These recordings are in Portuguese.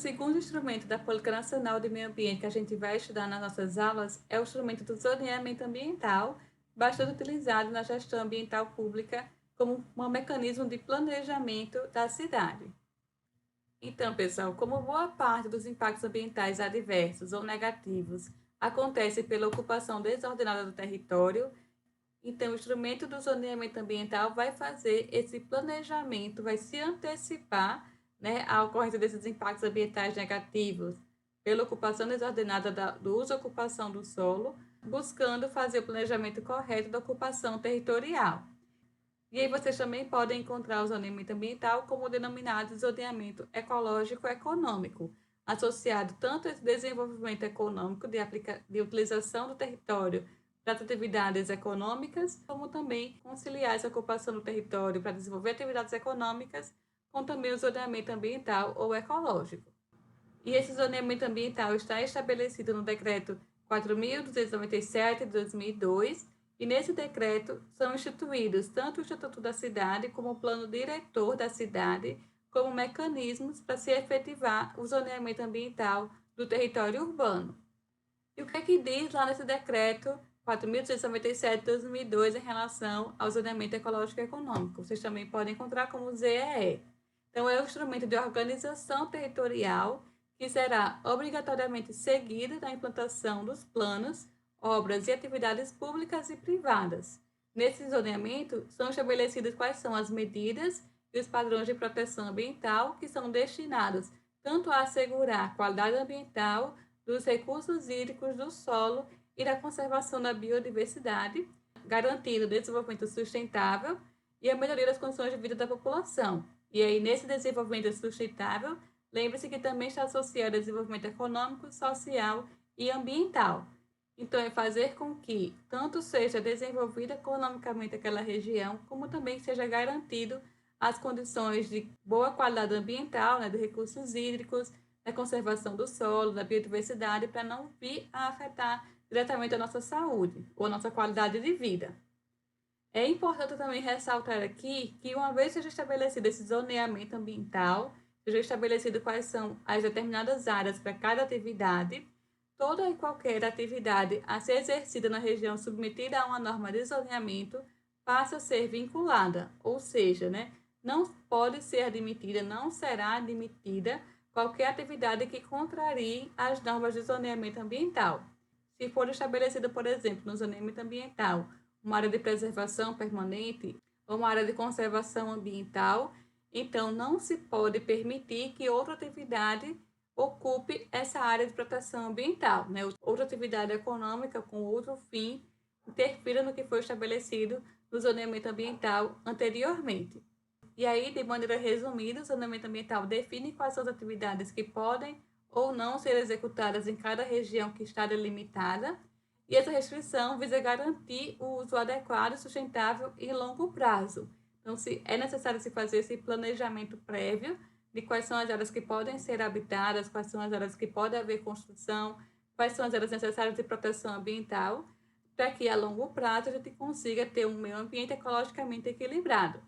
segundo instrumento da Política Nacional de Meio Ambiente que a gente vai estudar nas nossas aulas é o instrumento do zoneamento ambiental, bastante utilizado na gestão ambiental pública como um mecanismo de planejamento da cidade. Então, pessoal, como boa parte dos impactos ambientais adversos ou negativos acontece pela ocupação desordenada do território, então o instrumento do zoneamento ambiental vai fazer esse planejamento, vai se antecipar, né, à ocorrência desses impactos ambientais negativos pela ocupação desordenada do uso e ocupação do solo, buscando fazer o planejamento correto da ocupação territorial. E aí vocês também podem encontrar o zoneamento ambiental como o denominado zoneamento ecológico-econômico, associado tanto a esse desenvolvimento econômico de utilização do território para as atividades econômicas, como também conciliar essa ocupação do território para desenvolver atividades econômicas, com também o zoneamento ambiental ou ecológico. E esse zoneamento ambiental está estabelecido no Decreto 4.297 de 2002, e nesse decreto são instituídos tanto o Estatuto da Cidade como o Plano Diretor da Cidade, como mecanismos para se efetivar o zoneamento ambiental do território urbano. E o que é que diz lá nesse decreto 4.297 de 2002 em relação ao zoneamento ecológico e econômico? Vocês também podem encontrar como ZEE. Então, é o instrumento de organização territorial que será obrigatoriamente seguida na implantação dos planos, obras e atividades públicas e privadas. Nesse zoneamento, são estabelecidas quais são as medidas e os padrões de proteção ambiental que são destinados tanto a assegurar a qualidade ambiental dos recursos hídricos do solo e da conservação da biodiversidade, garantindo o desenvolvimento sustentável e a melhoria das condições de vida da população. E aí, nesse desenvolvimento sustentável, lembre-se que também está associado ao desenvolvimento econômico, social e ambiental. Então, é fazer com que tanto seja desenvolvida economicamente aquela região, como também seja garantido as condições de boa qualidade ambiental, né, de recursos hídricos, da conservação do solo, da biodiversidade, para não vir a afetar diretamente a nossa saúde ou a nossa qualidade de vida. É importante também ressaltar aqui que, uma vez seja estabelecido esse zoneamento ambiental, seja estabelecido quais são as determinadas áreas para cada atividade, toda e qualquer atividade a ser exercida na região submetida a uma norma de zoneamento passa a ser vinculada, ou seja, né, não pode ser admitida, não será admitida qualquer atividade que contrarie as normas de zoneamento ambiental. Se for estabelecida, por exemplo, no zoneamento ambiental, uma área de preservação permanente ou uma área de conservação ambiental, então não se pode permitir que outra atividade ocupe essa área de proteção ambiental, né? Outra atividade econômica com outro fim interfira no que foi estabelecido no zoneamento ambiental anteriormente. E aí, de maneira resumida, o zoneamento ambiental define quais são as atividades que podem ou não ser executadas em cada região que está delimitada, e essa restrição visa garantir o uso adequado, sustentável e longo prazo. Então, é necessário se fazer esse planejamento prévio de quais são as áreas que podem ser habitadas, quais são as áreas que pode haver construção, quais são as áreas necessárias de proteção ambiental, para que a longo prazo a gente consiga ter um meio ambiente ecologicamente equilibrado.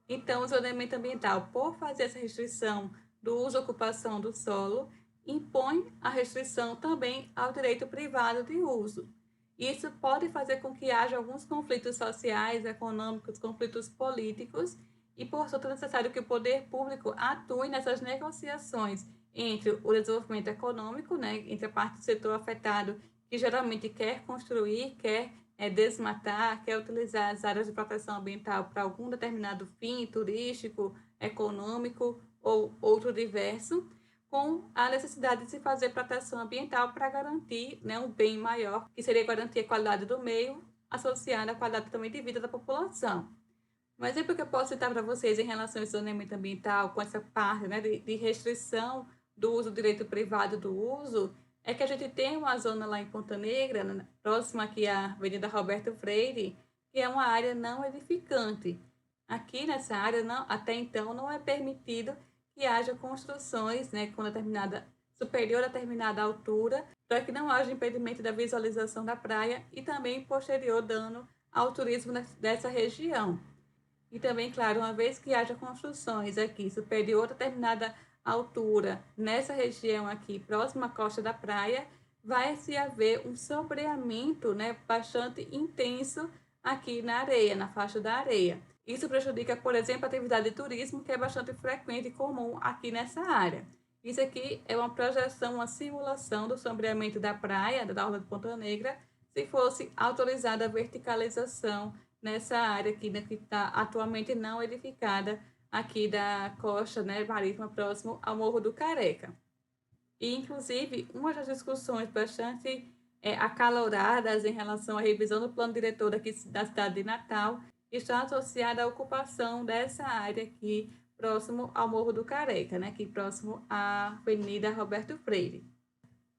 Então, o zoneamento ambiental, por fazer essa restrição do uso e ocupação do solo, impõe a restrição também ao direito privado de uso. Isso pode fazer com que haja alguns conflitos sociais, econômicos, conflitos políticos, e, portanto, é necessário que o poder público atue nessas negociações entre o desenvolvimento econômico, né, entre a parte do setor afetado, que geralmente quer construir, quer desmatar, quer utilizar as áreas de proteção ambiental para algum determinado fim turístico, econômico ou outro diverso, com a necessidade de se fazer proteção ambiental para garantir, né, um bem maior, que seria garantir a qualidade do meio, associada à qualidade também de vida da população. Um exemplo que eu posso citar para vocês em relação ao zoneamento ambiental, com essa parte, né, de restrição do uso do direito privado do uso, é que a gente tem uma zona lá em Ponta Negra, próxima aqui à Avenida Roberto Freire, que é uma área não edificante. Aqui nessa área, não, até então, não é permitido que haja construções, né, com determinada, superior a determinada altura, para que não haja impedimento da visualização da praia e também posterior dano ao turismo dessa região. E também, claro, uma vez que haja construções aqui superior a determinada altura nessa região aqui, próxima à costa da praia, vai se haver um sombreamento, né, bastante intenso aqui na areia, na faixa da areia. Isso prejudica, por exemplo, a atividade de turismo, que é bastante frequente e comum aqui nessa área. Isso aqui é uma projeção, uma simulação do sombreamento da praia, da orla de Ponta Negra, se fosse autorizada a verticalização nessa área aqui, né, que está atualmente não edificada, aqui da costa, né, marítima, próximo ao Morro do Careca. E, inclusive, uma das discussões bastante acaloradas em relação à revisão do plano diretor daqui da cidade de Natal está associada à ocupação dessa área aqui, próximo ao Morro do Careca, né, aqui próximo à Avenida Roberto Freire.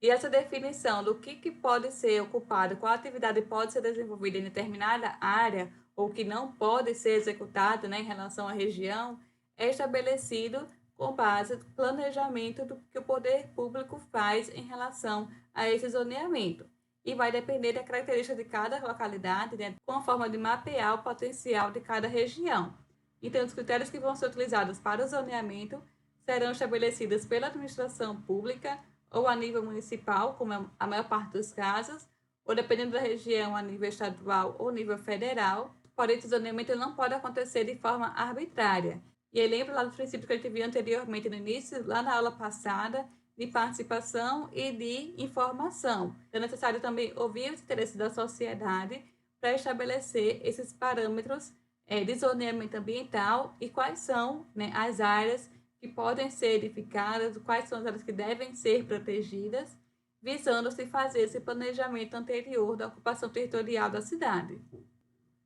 E essa definição do que pode ser ocupado, qual atividade pode ser desenvolvida em determinada área, ou que não pode ser executado, né, em relação à região, é estabelecido com base no planejamento do que o poder público faz em relação a esse zoneamento. E vai depender da característica de cada localidade, né, com a forma de mapear o potencial de cada região. Então, os critérios que vão ser utilizados para o zoneamento serão estabelecidos pela administração pública, ou a nível municipal, como é a maior parte dos casos, ou dependendo da região, a nível estadual ou nível federal. Porém, esse zoneamento não pode acontecer de forma arbitrária. E aí lembra lá do princípio que a gente viu anteriormente no início, lá na aula passada, de participação e de informação. É necessário também ouvir os interesses da sociedade para estabelecer esses parâmetros de zoneamento ambiental e quais são, né, as áreas que podem ser edificadas, quais são as áreas que devem ser protegidas, visando-se fazer esse planejamento anterior da ocupação territorial da cidade.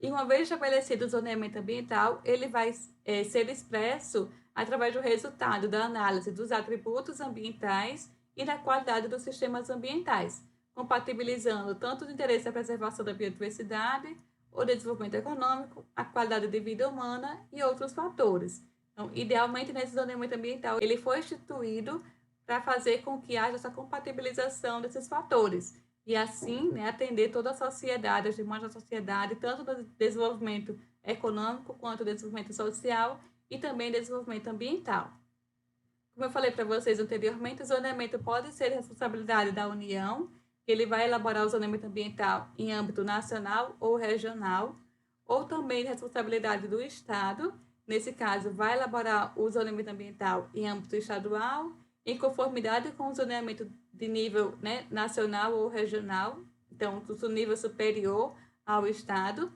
E uma vez estabelecido o zoneamento ambiental, ele vai ser expresso através do resultado da análise dos atributos ambientais e da qualidade dos sistemas ambientais, compatibilizando tanto o interesse da preservação da biodiversidade, o desenvolvimento econômico, a qualidade de vida humana e outros fatores. Então, idealmente, nesse zoneamento ambiental, ele foi instituído para fazer com que haja essa compatibilização desses fatores e, assim, né, atender toda a sociedade, as demandas da sociedade, tanto do desenvolvimento econômico quanto do desenvolvimento social e também desenvolvimento ambiental. Como eu falei para vocês anteriormente, o zoneamento pode ser responsabilidade da União, que ele vai elaborar o zoneamento ambiental em âmbito nacional ou regional, ou também responsabilidade do Estado. Nesse caso, vai elaborar o zoneamento ambiental em âmbito estadual, em conformidade com o zoneamento de nível, né, nacional ou regional, então, do nível superior ao Estado.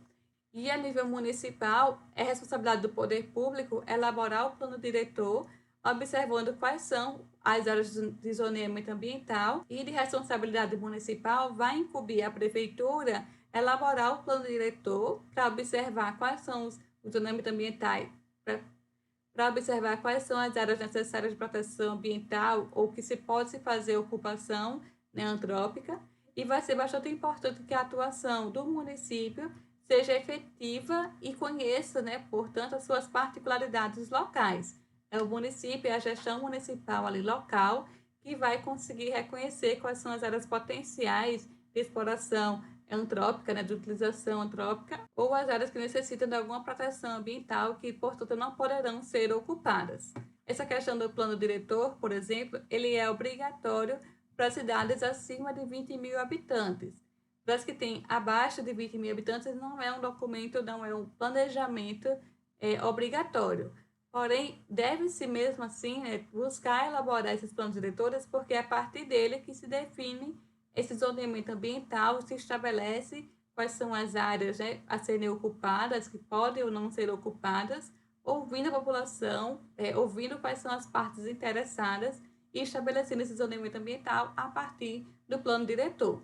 E a nível municipal, é responsabilidade do poder público elaborar o plano diretor, observando quais são as áreas de zoneamento ambiental, e de responsabilidade municipal vai incumbir a prefeitura elaborar o plano diretor para observar quais são os zoneamentos ambientais, para observar quais são as áreas necessárias de proteção ambiental ou que se pode se fazer ocupação, né, antrópica, e vai ser bastante importante que a atuação do município seja efetiva e conheça, né, portanto, as suas particularidades locais. É o município, é a gestão municipal ali local que vai conseguir reconhecer quais são as áreas potenciais de exploração antrópica, né, de utilização antrópica, ou as áreas que necessitam de alguma proteção ambiental que, portanto, não poderão ser ocupadas. Essa questão do plano diretor, por exemplo, ele é obrigatório para cidades acima de 20 mil habitantes. Para as que têm abaixo de 20 mil habitantes, não é um documento, não é um planejamento obrigatório. Porém, deve-se mesmo assim, né, buscar elaborar esses planos diretores, porque é a partir dele que se define esse zoneamento ambiental, se estabelece quais são as áreas, né, a serem ocupadas, que podem ou não ser ocupadas, ouvindo a população, ouvindo quais são as partes interessadas e estabelecendo esse zoneamento ambiental a partir do plano diretor.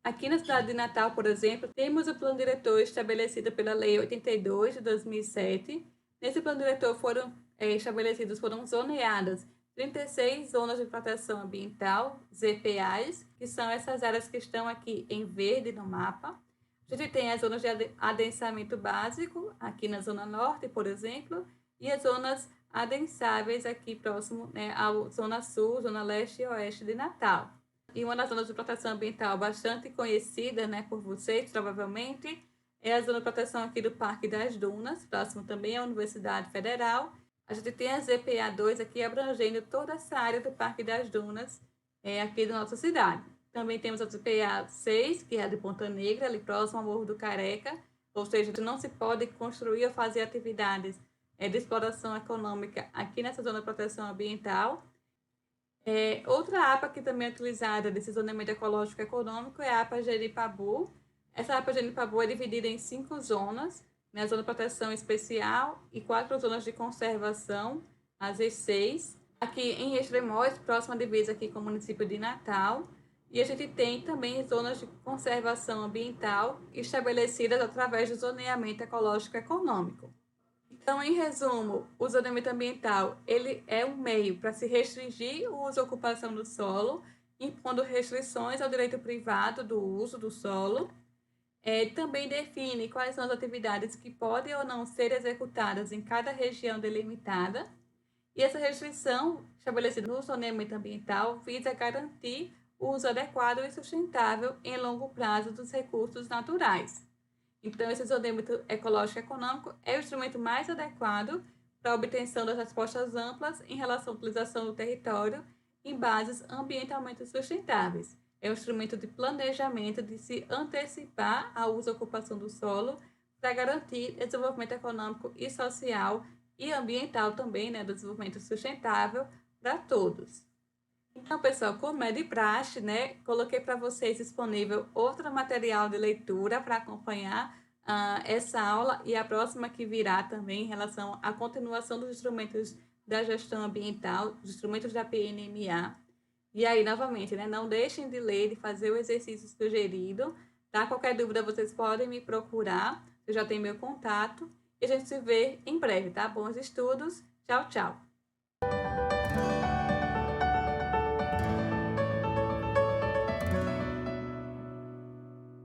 Aqui na cidade de Natal, por exemplo, temos o plano diretor estabelecido pela Lei 82 de 2007. Nesse plano diretor foram zoneadas 36 zonas de proteção ambiental, ZPAs, que são essas áreas que estão aqui em verde no mapa. A gente tem as zonas de adensamento básico, aqui na Zona Norte, por exemplo, e as zonas adensáveis aqui próximo, né, à Zona Sul, Zona Leste e Oeste de Natal. E uma das zonas de proteção ambiental bastante conhecida, né, por vocês, provavelmente, é a zona de proteção aqui do Parque das Dunas, próximo também à Universidade Federal. A gente tem a ZPA2 aqui abrangendo toda essa área do Parque das Dunas, aqui da nossa cidade. Também temos a ZPA6, que é a de Ponta Negra, ali próximo ao Morro do Careca, ou seja, não se pode construir ou fazer atividades de exploração econômica aqui nessa zona de proteção ambiental. Outra APA que também é utilizada desse zoneamento ecológico econômico é a APA Jeripabu. Essa APA Jeripabu é dividida em 5 zonas, né? A zona de proteção especial e 4 zonas de conservação, as E6. Aqui em Extremóis, próxima divisa aqui com o município de Natal. E a gente tem também zonas de conservação ambiental estabelecidas através do zoneamento ecológico econômico. Então, em resumo, o zoneamento ambiental ele é um meio para se restringir o uso e ocupação do solo, impondo restrições ao direito privado do uso do solo. Também define quais são as atividades que podem ou não ser executadas em cada região delimitada. E essa restrição, estabelecida no zoneamento ambiental, visa garantir o uso adequado e sustentável em longo prazo dos recursos naturais. Então, esse zoneamento ecológico econômico é o instrumento mais adequado para a obtenção das respostas amplas em relação à utilização do território em bases ambientalmente sustentáveis. É um instrumento de planejamento de se antecipar ao uso e ocupação do solo para garantir desenvolvimento econômico e social e ambiental também, né, do desenvolvimento sustentável para todos. Então, pessoal, como é de praxe, né, coloquei para vocês disponível outro material de leitura para acompanhar essa aula e a próxima que virá também em relação à continuação dos instrumentos da gestão ambiental, dos instrumentos da PNMA. E aí, novamente, né, não deixem de ler, de fazer o exercício sugerido, tá? Qualquer dúvida, vocês podem me procurar, eu já tenho meu contato, e a gente se vê em breve, tá? Bons estudos, tchau, tchau!